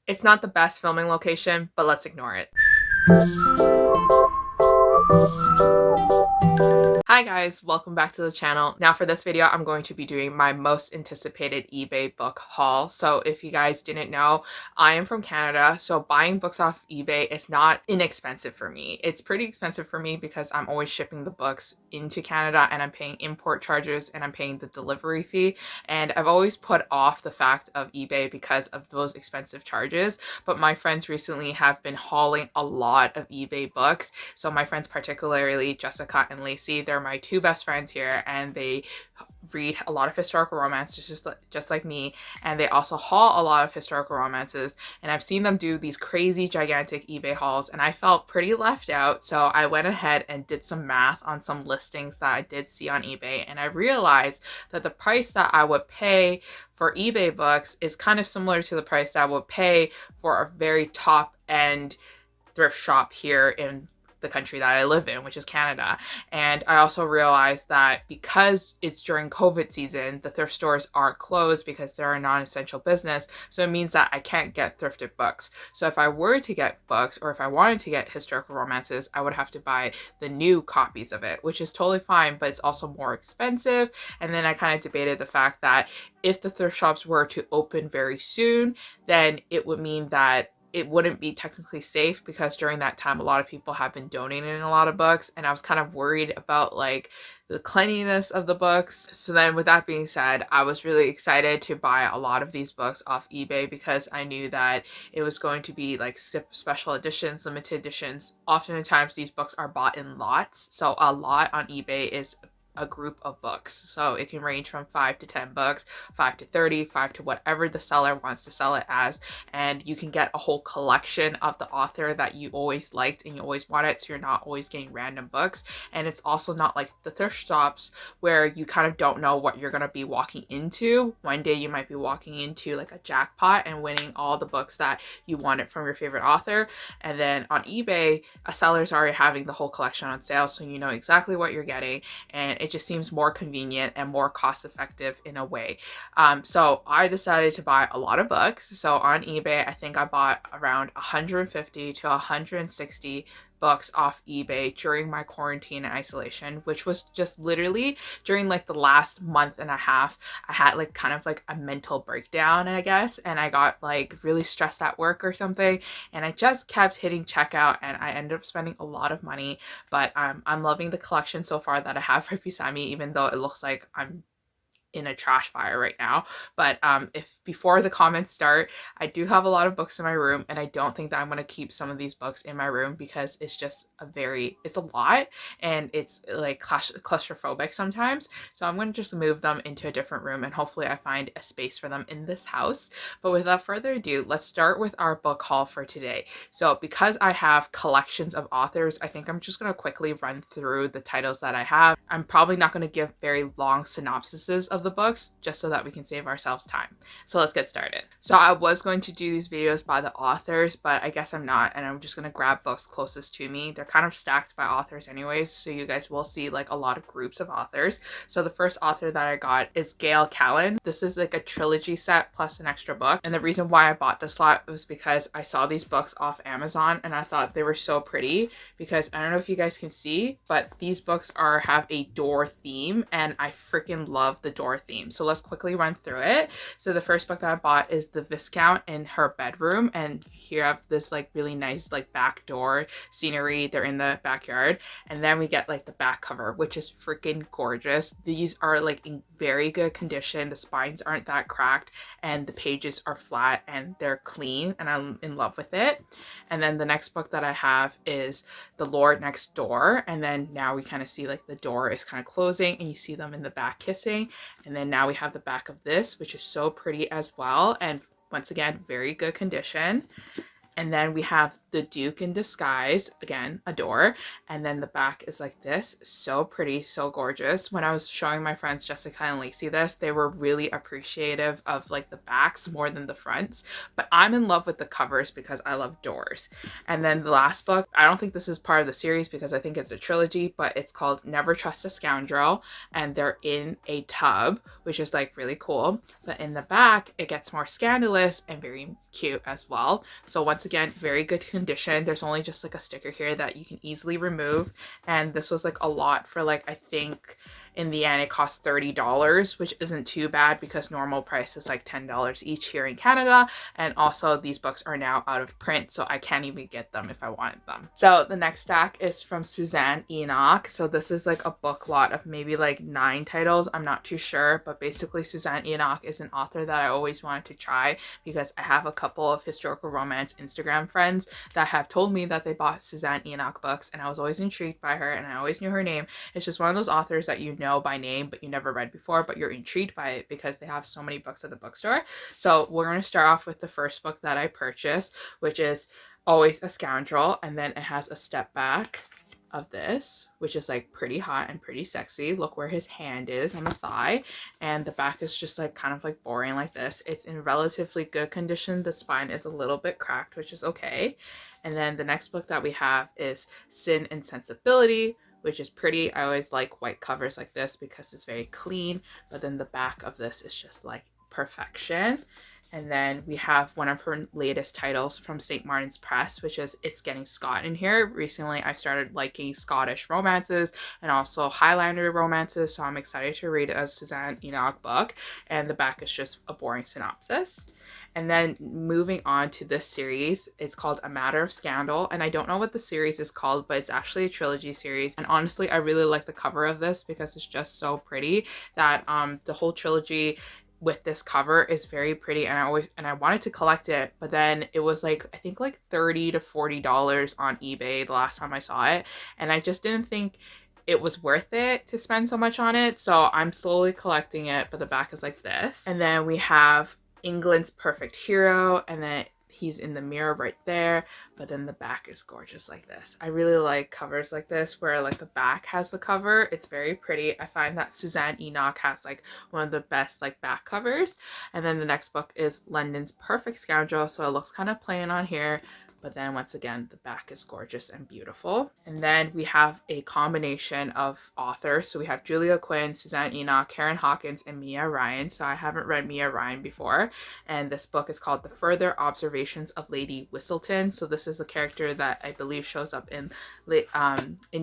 It's not the best filming location, but let's ignore it. Hi guys, welcome back to the channel. Now for this video, I'm going to be doing my most anticipated eBay book haul. So if you guys didn't know, I am from Canada, so buying books off eBay is not inexpensive for me. It's pretty expensive for me because I'm always shipping the books into Canada and I'm paying import charges and I'm paying the delivery fee. And I've always put off the fact of eBay because of those expensive charges. But my friends recently have been hauling a lot of eBay books. So my friends, particularly Jessica and Lacey, they're my two best friends here, and they read a lot of historical romances just like me, and they also haul a lot of historical romances, and I've seen them do these crazy gigantic eBay hauls, and I felt pretty left out. So I went ahead and did some math on some listings that I did see on eBay, and I realized that the price that I would pay for eBay books is kind of similar to the price that I would pay for a very top end thrift shop here in the country that I live in, which is Canada. And I also realized that because it's during COVID season, the thrift stores are closed because they're a non-essential business. So it means that I can't get thrifted books. So if I were to get books, or if I wanted to get historical romances, I would have to buy the new copies of it, which is totally fine, but it's also more expensive. And then I kind of debated the fact that if the thrift shops were to open very soon, then it would mean that it wouldn't be technically safe, because during that time a lot of people have been donating a lot of books, and I was kind of worried about like the cleanliness of the books. So then with that being said, I was really excited to buy a lot of these books off eBay because I knew that it was going to be like special editions, limited editions. Oftentimes these books are bought in lots, so a lot on eBay is a group of books. So it can range from 5 to 10 books, 5 to 30, 5 to whatever the seller wants to sell it as. And you can get a whole collection of the author that you always liked and you always wanted, so you're not always getting random books. And it's also not like the thrift shops where you kind of don't know what you're going to be walking into. One day you might be walking into like a jackpot and winning all the books that you wanted from your favorite author. And then on eBay, a seller's already having the whole collection on sale, so you know exactly what you're getting. And it just seems more convenient and more cost effective in a way. So I decided to buy a lot of books. So on eBay, I think I bought around 150 to 160 books off eBay during my quarantine and isolation, which was just literally during like the last month and a half. I had like kind of like a mental breakdown, I guess, and I got like really stressed at work or something, and I just kept hitting checkout and I ended up spending a lot of money. But I'm loving the collection so far that I have right beside me, even though it looks like I'm in a trash fire right now. But if before the comments start, I do have a lot of books in my room, and I don't think that I'm going to keep some of these books in my room because it's just it's a lot, and it's like claustrophobic sometimes. So I'm going to just move them into a different room, and hopefully I find a space for them in this house. But without further ado, let's start with our book haul for today. So because I have collections of authors, I think I'm just going to quickly run through the titles that I have. I'm probably not going to give very long synopsises of the books, just so that we can save ourselves time. So let's get started. So I was going to do these videos by the authors, but I guess I'm not, and I'm just going to grab books closest to me. They're kind of stacked by authors anyways, so you guys will see like a lot of groups of authors. So the first author that I got is Gail Callahan. This is like a trilogy set plus an extra book, and the reason why I bought this lot was because I saw these books off Amazon and I thought they were so pretty, because I don't know if you guys can see, but these books have a door theme, and I freaking love the door theme. So let's quickly run through it. So the first book that I bought is The Viscount in Her Bedroom, and here I have this like really nice like back door scenery. They're in the backyard, and then we get like the back cover, which is freaking gorgeous. These are like in very good condition. The spines aren't that cracked, and the pages are flat and they're clean, and I'm in love with it. And then the next book that I have is The Lord Next Door, and then now we kind of see like the door is kind of closing and you see them in the back kissing. And then now we have the back of this, which is so pretty as well, and once again very good condition. And then we have the Duke in Disguise, again, adore. And then the back is like this, so pretty, so gorgeous. When I was showing my friends Jessica and Lacey this, they were really appreciative of like the backs more than the fronts, but I'm in love with the covers because I love doors. And then the last book, I don't think this is part of the series because I think it's a trilogy, but it's called Never Trust a Scoundrel, and they're in a tub, which is like really cool. But in the back, it gets more scandalous and very cute as well. So once again, very good condition. There's only just like a sticker here that you can easily remove. And this was like a lot for like, I think in the end it cost $30, which isn't too bad because normal price is like $10 each here in Canada. And also these books are now out of print, so I can't even get them if I wanted them. So the next stack is from Suzanne Enoch. So this is like a book lot of maybe like 9 titles. I'm not too sure, but basically Suzanne Enoch is an author that I always wanted to try because I have a couple of historical romance Instagram friends that have told me that they bought Suzanne Enoch books, and I was always intrigued by her and I always knew her name. It's just one of those authors that you know by name but you never read before, but you're intrigued by it because they have so many books at the bookstore. So we're going to start off with the first book that I purchased, which is Always a Scoundrel, and then it has a step back of this, which is like pretty hot and pretty sexy. Look where his hand is on the thigh, and the back is just like kind of like boring like this. It's in relatively good condition. The spine is a little bit cracked, which is okay. And then the next book that we have is Sin and Sensibility, which is pretty. I always like white covers like this because it's very clean, but then the back of this is just like perfection. And then we have one of her latest titles from St. Martin's Press, which is It's Getting Scott in here. Recently, I started liking Scottish romances and also Highlander romances, so I'm excited to read a Suzanne Enoch book. And the back is just a boring synopsis. And then moving on to this series, it's called A Matter of Scandal. And I don't know what the series is called, but it's actually a trilogy series. And honestly, I really like the cover of this because it's just so pretty that the whole trilogy with this cover is very pretty, and I wanted to collect it, but then it was like I think like $30 to $40 on eBay the last time I saw it, and I just didn't think it was worth it to spend so much on it. So I'm slowly collecting it, but the back is like this. And then we have England's Perfect Hero, and then he's in the mirror right there, but then the back is gorgeous like this. I really like covers like this where like the back has the cover. It's very pretty. I find that Suzanne Enoch has like one of the best like back covers. And then the next book is London's Perfect Scoundrel, so it looks kind of plain on here, but then once again the back is gorgeous and beautiful. And then we have a combination of authors, so we have Julia Quinn, Suzanne Enoch, Karen Hawkins, and Mia Ryan. So I haven't read Mia Ryan before, and this book is called The Further Observations of Lady Whistleton. So this is a character that I believe shows up in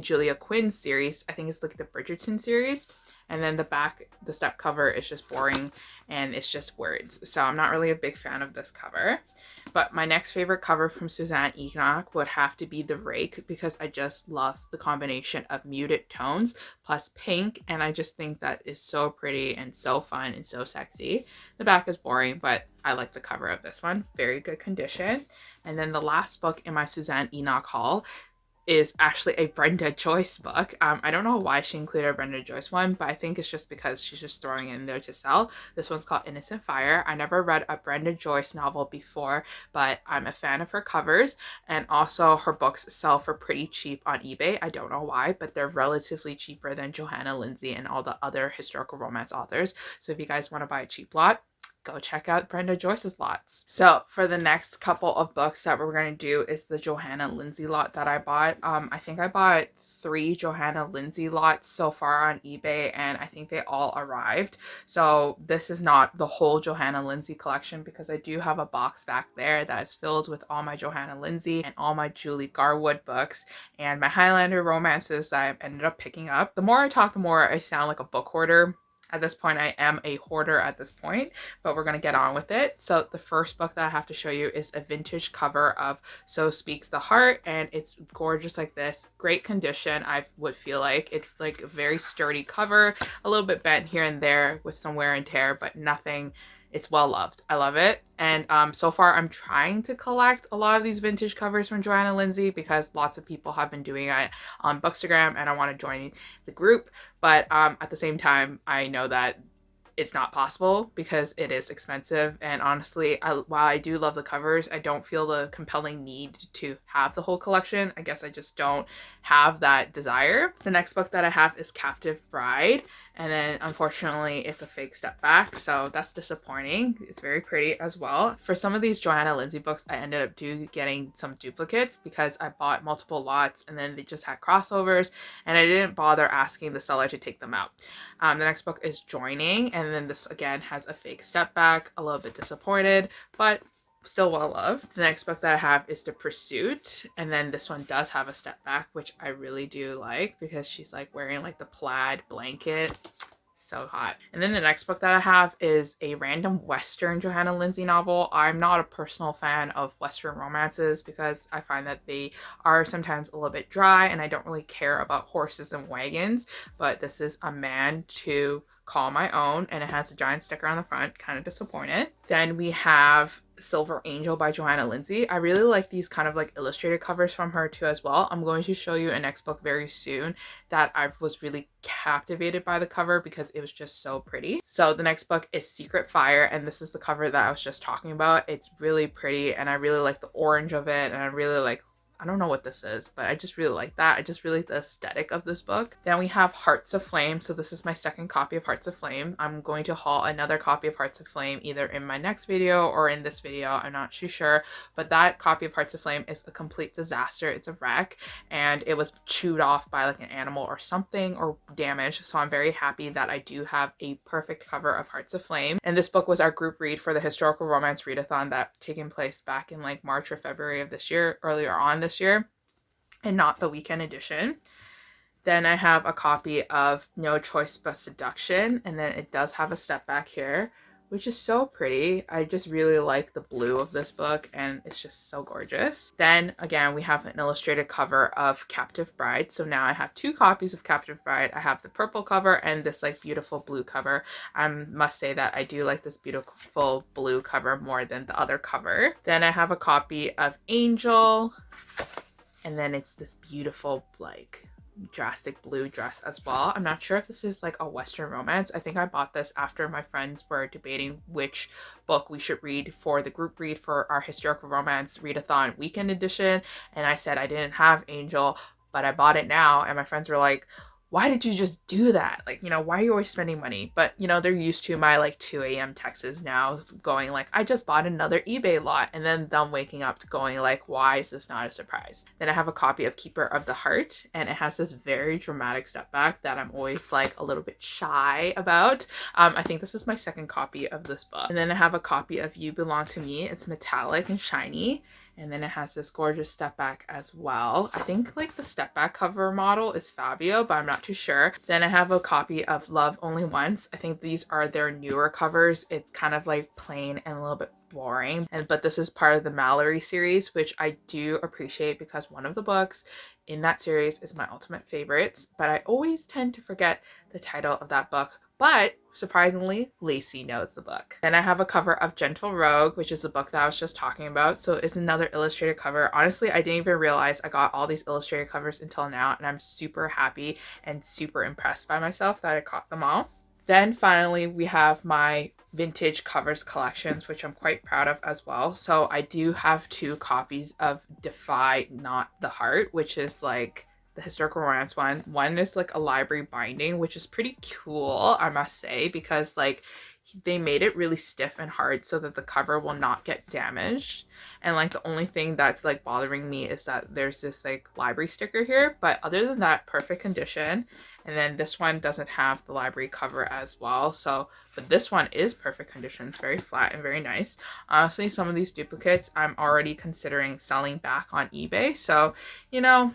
Julia Quinn's series. I think it's like the Bridgerton series. And then the back, the step cover is just boring and it's just words. So I'm not really a big fan of this cover. But my next favorite cover from Suzanne Enoch would have to be The Rake, because I just love the combination of muted tones plus pink, and I just think that is so pretty and so fun and so sexy. The back is boring, but I like the cover of this one. Very good condition. And then the last book in my Suzanne Enoch haul is actually a Brenda Joyce book. I don't know why she included a Brenda Joyce one, but I think it's just because she's just throwing it in there to sell. This one's called Innocent Fire. I never read a Brenda Joyce novel before, but I'm a fan of her covers, and also her books sell for pretty cheap on eBay. I don't know why, but they're relatively cheaper than Johanna Lindsay and all the other historical romance authors. So if you guys want to buy a cheap lot, go check out Brenda Joyce's lots. So for the next couple of books that we're going to do is the Johanna Lindsay lot that I bought. I think I bought 3 Johanna Lindsay lots so far on eBay, and I think they all arrived. So this is not the whole Johanna Lindsay collection, because I do have a box back there that is filled with all my Johanna Lindsay and all my Julie Garwood books and my Highlander romances that I ended up picking up. The more I talk, the more I sound like a book hoarder. At this point, I am a hoarder at this point, but we're going to get on with it. So the first book that I have to show you is a vintage cover of So Speaks the Heart, and it's gorgeous like this. Great condition, I would feel like. It's like a very sturdy cover, a little bit bent here and there with some wear and tear, but nothing. It's well loved. I love it. And so far I'm trying to collect a lot of these vintage covers from Johanna Lindsay because lots of people have been doing it on Bookstagram and I want to join the group. But at the same time, I know that it's not possible because it is expensive. And honestly, while I do love the covers, I don't feel the compelling need to have the whole collection. I guess I just don't have that desire. The next book that I have is Captive Bride. And then unfortunately it's a fake step back, so that's disappointing. It's very pretty as well. For some of these Johanna Lindsay books, I ended up getting some duplicates because I bought multiple lots and then they just had crossovers and I didn't bother asking the seller to take them out. The next book is Joining, and then this again has a fake step back. A little bit disappointed, but still well loved. The next book that I have is The Pursuit, and then this one does have a step back, which I really do like because she's like wearing like the plaid blanket. So hot. And then the next book that I have is a random Western Johanna Lindsay novel. I'm not a personal fan of Western romances because I find that they are sometimes a little bit dry and I don't really care about horses and wagons, but this is A Man to Call My Own, and it has a giant sticker on the front. Kind of disappointed. Then we have Silver Angel by Johanna Lindsay. I really like these kind of like illustrated covers from her too as well. I'm going to show you a next book very soon that I was really captivated by the cover because it was just so pretty. So the next book is Secret Fire, and this is the cover that I was just talking about. It's really pretty and I really like the orange of it, and I really like, I don't know what this is, but I just really like that. I just really like the aesthetic of this book. Then we have Hearts of Flame. So this is my second copy of Hearts of Flame. I'm going to haul another copy of Hearts of Flame either in my next video or in this video. I'm not too sure, but that copy of Hearts of Flame is a complete disaster. It's a wreck and it was chewed off by like an animal or something or damaged. So I'm very happy that I do have a perfect cover of Hearts of Flame. And this book was our group read for the historical romance readathon that taken place back in like March or February of this year, earlier on this year, and not the weekend edition. Then I have a copy of No Choice But Seduction, and then it does have a step back here, which is so pretty. I just really like the blue of this book and it's just so gorgeous. Then again, we have an illustrated cover of Captive Bride. So now I have two copies of Captive Bride. I have the purple cover and this like beautiful blue cover. I must say that I do like this beautiful blue cover more than the other cover. Then I have a copy of Angel, and then it's this beautiful like drastic blue dress as well. I'm not sure if this is like a Western romance. I think I bought this after my friends were debating which book we should read for the group read for our historical romance readathon weekend edition, and I said I didn't have Angel, but I bought it now, and my friends were like, why did you just do that? Like, you know, why are you always spending money? But, you know, they're used to my like 2 a.m. texts now going like, I just bought another eBay lot. And then them waking up to going like, why is this not a surprise? Then I have a copy of Keeper of the Heart, and it has this very dramatic step back that I'm always like a little bit shy about. I think this is my second copy of this book. And then I have a copy of You Belong to Me. It's metallic and shiny. And then it has this gorgeous step back as well. I think like the step back cover model is Fabio, but I'm not too sure. Then I have a copy of Love Only Once. I think these are their newer covers. It's kind of like plain and a little bit boring. But this is part of the Mallory series, which I do appreciate because one of the books in that series is my ultimate favorites. But I always tend to forget the title of that book. But surprisingly, Lacey knows the book. Then I have a cover of Gentle Rogue, which is the book that I was just talking about. So it's another illustrated cover. Honestly, I didn't even realize I got all these illustrated covers until now, and I'm super happy and super impressed by myself that I caught them all. Then finally, we have my vintage covers collections, which I'm quite proud of as well. So I do have two copies of Defy Not the Heart, which is like the historical romance one. One is like a library binding, which is pretty cool, I must say, because like they made it really stiff and hard so that the cover will not get damaged. And like the only thing that's like bothering me is that there's this like library sticker here, but other than that, perfect condition. And then this one doesn't have the library cover as well. So, but this one is perfect condition. It's very flat and very nice. Honestly, some of these duplicates I'm already considering selling back on eBay. So, you know,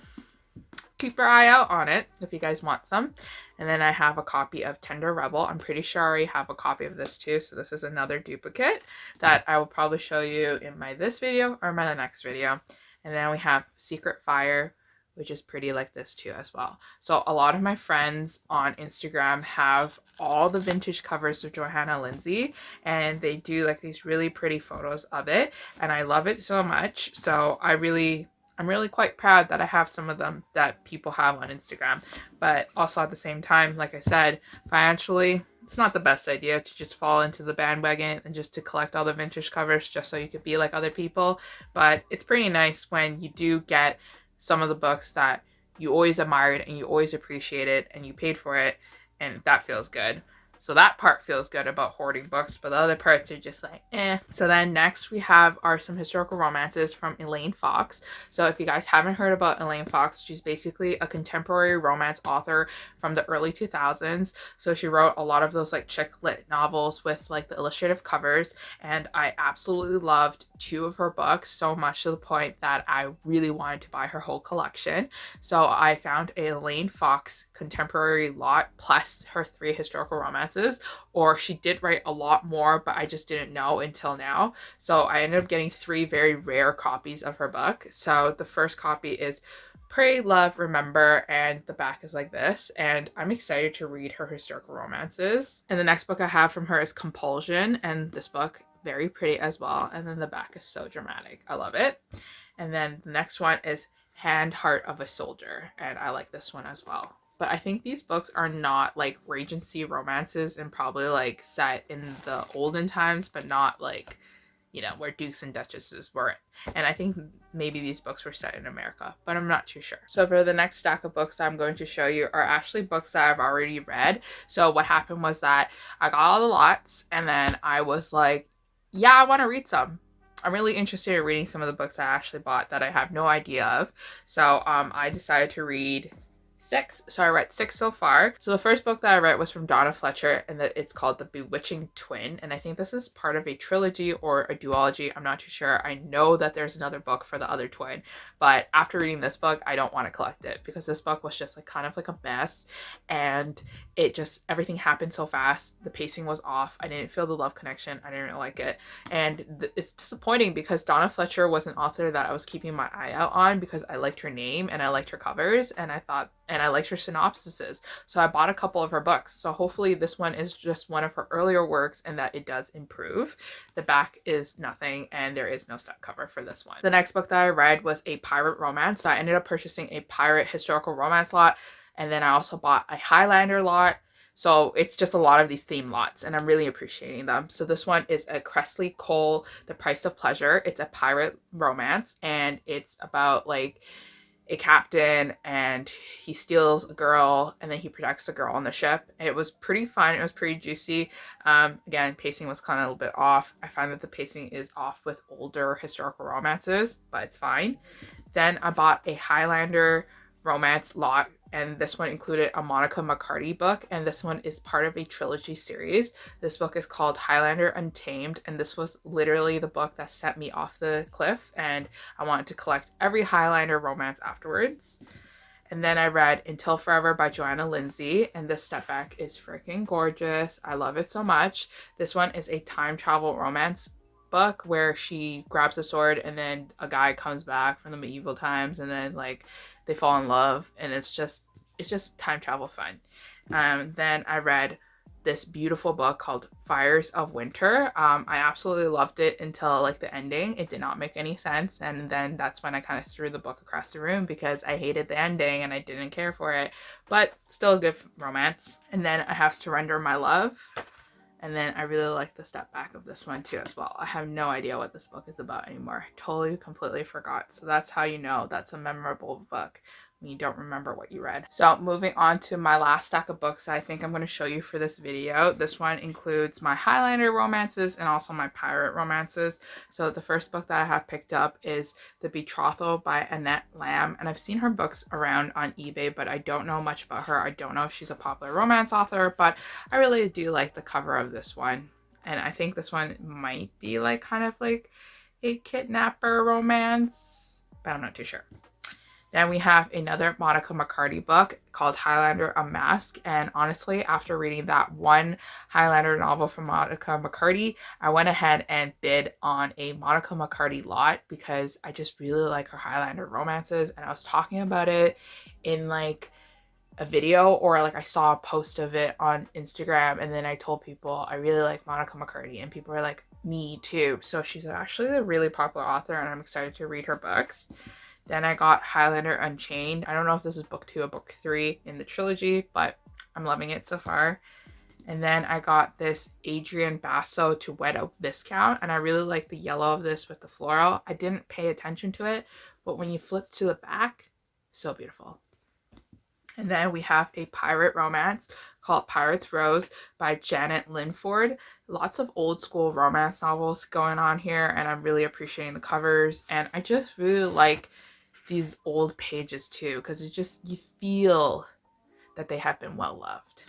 keep your eye out on it if you guys want some. And then I have a copy of Tender Rebel. I'm pretty sure I already have a copy of this too. So this is another duplicate that I will probably show you in my this video or my next video. And then we have Secret Fire, which is pretty like this too as well. So a lot of my friends on Instagram have all the vintage covers of Johanna Lindsay, and they do like these really pretty photos of it, and I love it so much. So I really I'm really quite proud that I have some of them that people have on Instagram. But also at the same time, like I said, financially, it's not the best idea to just fall into the bandwagon and just to collect all the vintage covers just so you could be like other people. But it's pretty nice when you do get some of the books that you always admired and you always appreciated and you paid for it, and that feels good. So that part feels good about hoarding books, but the other parts are just like, eh. So then next we have some historical romances from Elaine Fox. So if you guys haven't heard about Elaine Fox, she's basically a contemporary romance author from the early 2000s. So she wrote a lot of those like chick lit novels with like the illustrative covers, and I absolutely loved 2 of her books so much to the point that I really wanted to buy her whole collection. So I found a Elaine Fox contemporary lot plus her 3 historical romances. Or she did write a lot more, but I just didn't know until now. So I ended up getting 3 very rare copies of her book. So the first copy is Pray, Love, Remember, and the back is like this. And I'm excited to read her historical romances. And the next book I have from her is Compulsion, and this book, very pretty as well. And then the back is so dramatic. I love it. And then the next one is Hand, Heart of a Soldier, and I like this one as well. But I think these books are not like Regency romances and probably like set in the olden times, but not like, you know, where dukes and duchesses were. And I think maybe these books were set in America, but I'm not too sure. So for the next stack of books I'm going to show you are actually books that I've already read. So what happened was that I got all the lots and then I was like, yeah, I want to read some. I'm really interested in reading some of the books I actually bought that I have no idea of. So I decided to read 6. So I read 6 so far. So the first book that I read was from Donna Fletcher, and it's called The Bewitching Twin. And I think this is part of a trilogy or a duology. I'm not too sure. I know that there's another book for the other twin, but after reading this book, I don't want to collect it because this book was just like kind of like a mess, and it just, everything happened so fast. The pacing was off. I didn't feel the love connection. I didn't really like it. And it's disappointing because Donna Fletcher was an author that I was keeping my eye out on because I liked her name and I liked her covers, and I liked her synopsises. So I bought a couple of her books. So hopefully this one is just one of her earlier works and that it does improve. The back is nothing and there is no stuck cover for this one. The next book that I read was a pirate romance. So I ended up purchasing a pirate historical romance lot, and then I also bought a Highlander lot. So it's just a lot of these theme lots and I'm really appreciating them. So this one is a Cressley Cole, The Price of Pleasure. It's a pirate romance and it's about like a captain and he steals a girl and then he protects the girl on the ship. It was pretty fun. It was pretty juicy. Again, pacing was kind of a little bit off. I find that the pacing is off with older historical romances, but it's fine. Then I bought a Highlander romance lot, and this one included a Monica McCarty book, and this one is part of a trilogy series. This book is called Highlander Untamed, and this was literally the book that sent me off the cliff, and I wanted to collect every Highlander romance afterwards. And then I read Until Forever by Johanna Lindsay, and this step back is freaking gorgeous. I love it so much. This one is a time travel romance book where she grabs a sword and then a guy comes back from the medieval times and then like they fall in love, and it's just time travel fun. Then I read this beautiful book called Fires of Winter. I absolutely loved it until like the ending. It did not make any sense, and then that's when I kind of threw the book across the room because I hated the ending and I didn't care for it, but still a good romance. And then I have Surrender My Love. And then I really like the step back of this one too as well. I have no idea what this book is about anymore. Totally, completely forgot. So that's how you know that's a memorable book, when you don't remember what you read. So moving on to my last stack of books that I think I'm going to show you for this video. This one includes my Highlander romances and also my pirate romances. So the first book that I have picked up is The Betrothal by Annette Lamb, and I've seen her books around on eBay, but I don't know much about her. I don't know if she's a popular romance author, but I really do like the cover of this one. And I think this one might be like kind of like a kidnapper romance, but I'm not too sure. Then we have another Monica McCarty book called Highlander Unmasked. And honestly, after reading that one Highlander novel from Monica McCarty, I went ahead and bid on a Monica McCarty lot because I just really like her Highlander romances. And I was talking about it in like a video, or like I saw a post of it on Instagram, and then I told people I really like Monica McCarty, and people were like, me too. So she's actually a really popular author and I'm excited to read her books. Then I got Highlander Unchained. I don't know if this is book 2 or book 3 in the trilogy, but I'm loving it so far. And then I got this Adrian Basso To Wed a Viscount, and I really like the yellow of this with the floral. I didn't pay attention to it, but when you flip to the back, so beautiful. And then we have a pirate romance called Pirate's Rose by Janet Linford. Lots of old school romance novels going on here, and I'm really appreciating the covers. And I just really like these old pages too, because it just, you feel that they have been well loved.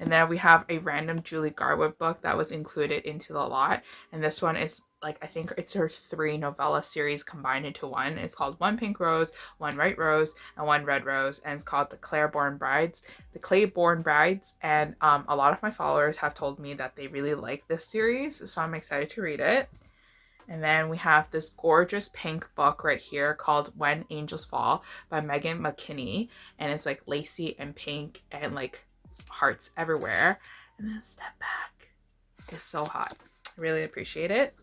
And then we have a random Julie Garwood book that was included into the lot. And this one is like, I think it's her 3 novella series combined into one. It's called One Pink Rose, One White Rose, and One Red Rose. And it's called The Claiborne Brides. The Claiborne Brides. And a lot of my followers have told me that they really like this series. So I'm excited to read it. And then we have this gorgeous pink book right here called When Angels Fall by Megan McKinney. And it's like lacy and pink and like hearts everywhere. And then Step Back is so hot. I really appreciate it.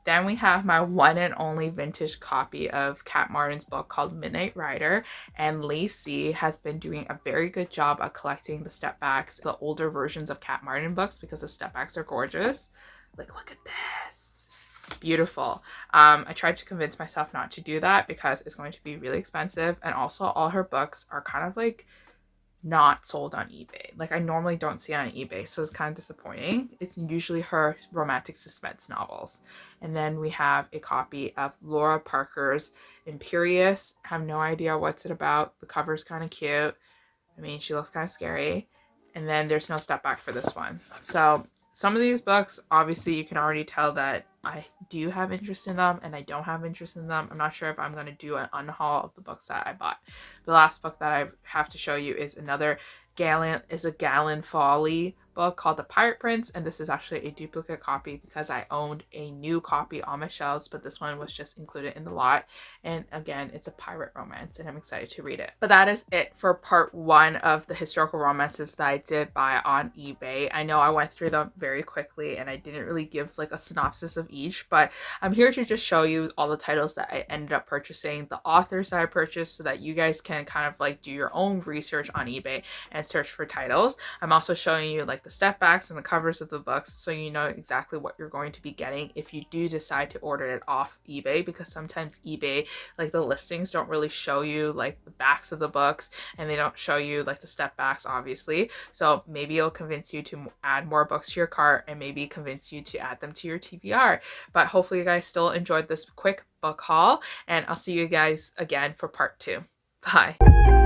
Then we have my one and only vintage copy of Kat Martin's book called Midnight Rider. And Lacey has been doing a very good job of collecting the step backs, the older versions of Kat Martin books, because the step backs are gorgeous. Like, look at this. Beautiful. I tried to convince myself not to do that because it's going to be really expensive. And also all her books are kind of like not sold on eBay. Like, I normally don't see it on eBay, so it's kind of disappointing. It's usually her romantic suspense novels. And then we have a copy of Laura Parker's Imperious. I have no idea what's it about. The cover's kind of cute. I mean, she looks kind of scary. And then there's no step back for this one. So some of these books, obviously you can already tell that I do have interest in them and I don't have interest in them. I'm not sure if I'm going to do an unhaul of the books that I bought. The last book that I have to show you is another Galen Folly book called The Pirate Prince, and this is actually a duplicate copy because I owned a new copy on my shelves, but this one was just included in the lot. And again, it's a pirate romance and I'm excited to read it. But that is it for part 1 of the historical romances that I did buy on eBay. I know I went through them very quickly and I didn't really give like a synopsis of each, but I'm here to just show you all the titles that I ended up purchasing, the authors that I purchased, so that you guys can kind of like do your own research on eBay and search for titles. I'm also showing you like the step backs and the covers of the books, so you know exactly what you're going to be getting if you do decide to order it off eBay, because sometimes eBay, like the listings don't really show you like the backs of the books, and they don't show you like the step backs, obviously. So maybe it'll convince you to add more books to your cart and maybe convince you to add them to your TBR. But hopefully you guys still enjoyed this quick book haul, and I'll see you guys again for part 2. Bye.